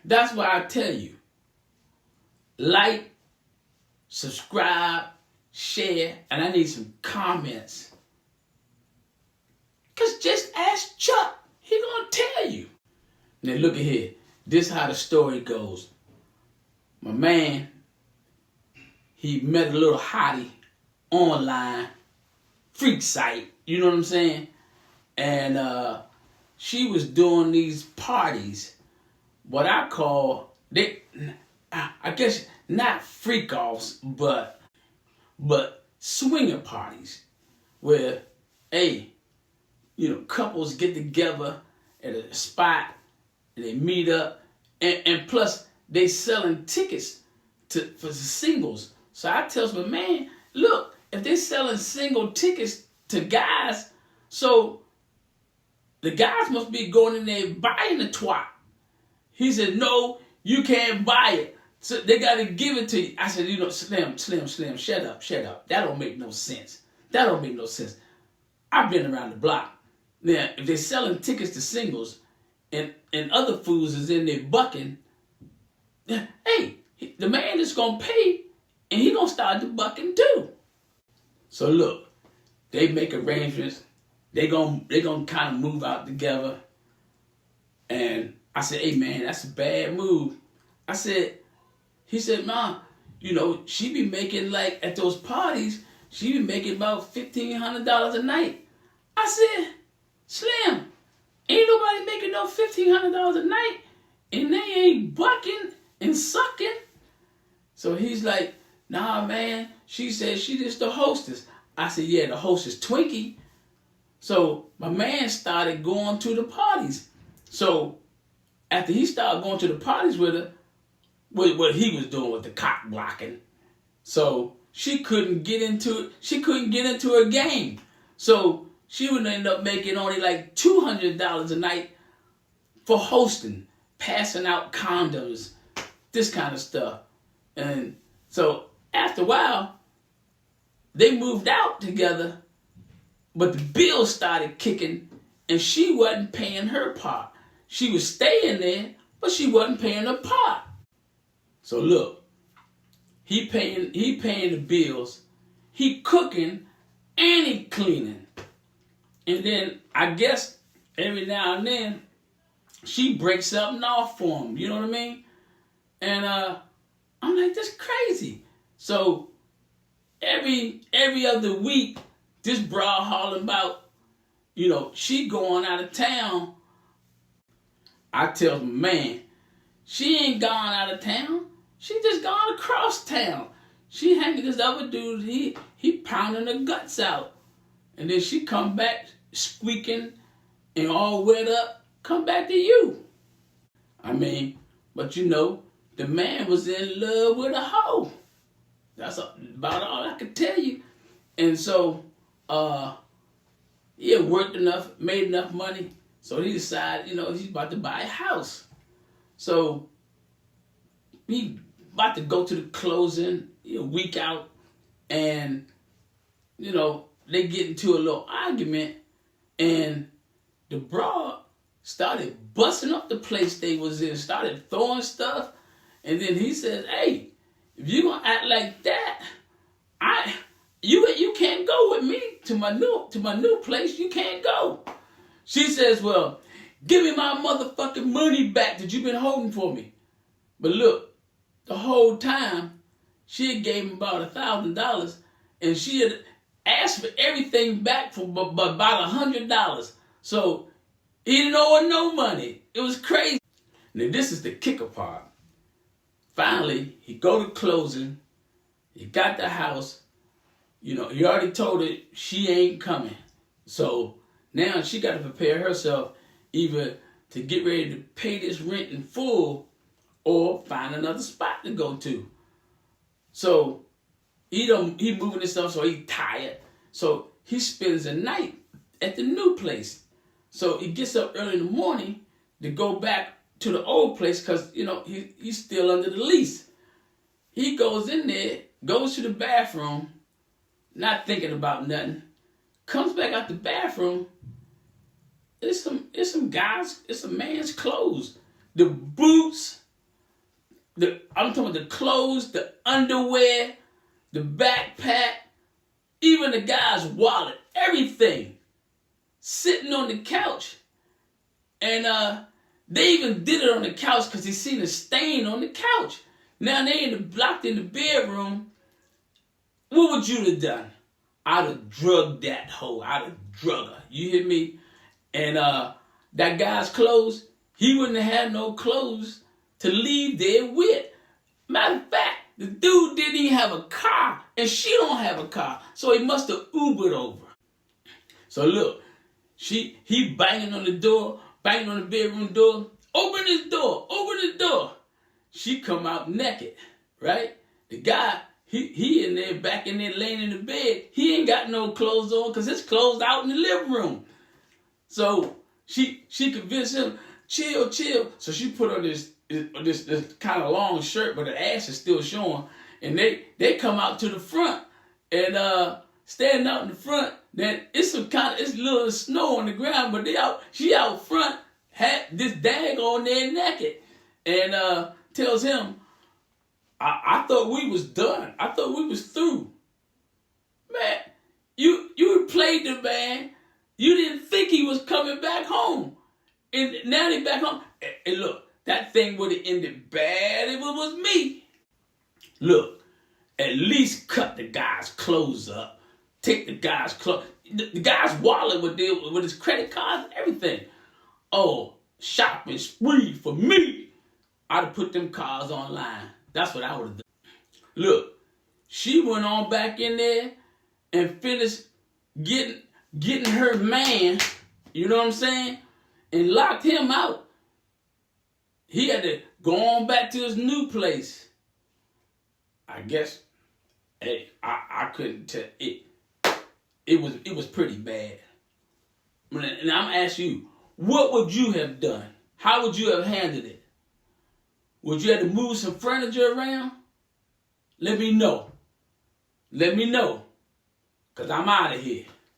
That's why I tell you, like, subscribe, share, and I need some comments. Because just ask Chuck. He gonna tell you. Now look at here. This is how the story goes. My man, he met a little hottie online, freak site, you know what I'm saying? And she was doing these parties, what I call, I guess not freak offs, but swinger parties, where, hey, couples get together at a spot and they meet up, and plus they selling tickets for the singles. So I tells my man, look, if they selling single tickets to guys, so the guys must be going in there buying the twat. He said, no, you can't buy it. So they got to give it to you. I said, Slim, shut up. That don't make no sense. I've been around the block. Now, if they're selling tickets to singles and other fools is in there bucking, hey, the man is going to pay and he going to start the bucking too. So look, they make arrangements. They gonna kind of move out together. And I said, hey man, that's a bad move. He said, Mom, she be making, like, at those parties, she be making about $1,500 a night. I said, Slim, ain't nobody making no $1,500 a night, and they ain't bucking and sucking. So he's like, nah, man, she said she just the hostess. I said, yeah, the hostess Twinkie. So my man started going to the parties. So after he started going to the parties with her, what he was doing with the cock blocking, so she couldn't get into her game. So she would end up making only like $200 a night for hosting, passing out condoms, this kind of stuff. And so after a while, they moved out together, but the bills started kicking, and she wasn't paying her part. She was staying there, but she wasn't paying her part. So look, he paying the bills, he cooking, and he cleaning. And then I guess every now and then she breaks something off for him. You know what I mean? And I'm like, that's crazy. So every other week, this broad hollering about, she going out of town. I tell my man, she ain't gone out of town. She just gone across town. She hanging this other dude, he pounding her guts out. And then she come back squeaking and all wet up, come back to you. I mean, but the man was in love with a hoe. That's about all I can tell you. And so, he had worked enough, made enough money, so he decided, he's about to buy a house. So he about to go to the closing a week out, and they get into a little argument, and the broad started busting up the place they was in, started throwing stuff, and then he says, hey, if you gonna act like that, you can't go with me to my new place. You can't go. She says, well, give me my motherfucking money back that you've been holding for me. But look, the whole time she had gave him about $1,000, and she had asked for everything back for about $100. So he didn't owe her no money. It was crazy. Now this is the kicker part. Finally, he go to closing. He got the house. He already told her she ain't coming. So now she got to prepare herself either to get ready to pay this rent in full or find another spot to go to. So he moving his stuff, so he tired. So he spends the night at the new place. So he gets up early in the morning to go back to the old place because, he's still under the lease. He goes in there, goes to the bathroom, not thinking about nothing, comes back out the bathroom. It's some man's clothes. The boots, I'm talking about the clothes, the underwear, the backpack, even the guy's wallet, everything, sitting on the couch. And they even did it on the couch because he seen a stain on the couch. Now they locked in the bedroom. What would you have done? I'd have drugged that hoe. I'd have drug her. You hear me? And that guy's clothes, he wouldn't have had no clothes to leave there with. Matter of fact, the dude didn't even have a car, and she don't have a car, so he must have Ubered over. So look, he banging on the door, banging on the bedroom door. Open this door, open the door. She come out naked, right? The guy, he in there, back in there, laying in the bed. He ain't got no clothes on because his clothes out in the living room. So she convinced him, chill. So she put on this kind of long shirt, but the ass is still showing. And they come out to the front and standing out in the front. Then it's it's a little snow on the ground, but she out front, had this dag on there naked, and tells him, I thought we was done. I thought we was through. Man, you played the man. You didn't think he was coming back home. And now they back home. And look, that thing would have ended bad if it was me. Look, at least cut the guy's clothes up. Take the guy's clothes. The guy's wallet with his credit cards and everything. Oh, shopping spree for me. I'd have put them cars online. That's what I would have done. Look, she went on back in there and finished getting her man, you know what I'm saying, and locked him out. He had to go on back to his new place. I guess, hey, I couldn't tell. It was pretty bad. And I'm asking you, what would you have done? How would you have handled it? Would you have to move some furniture around? Let me know. Let me know. Because I'm out of here.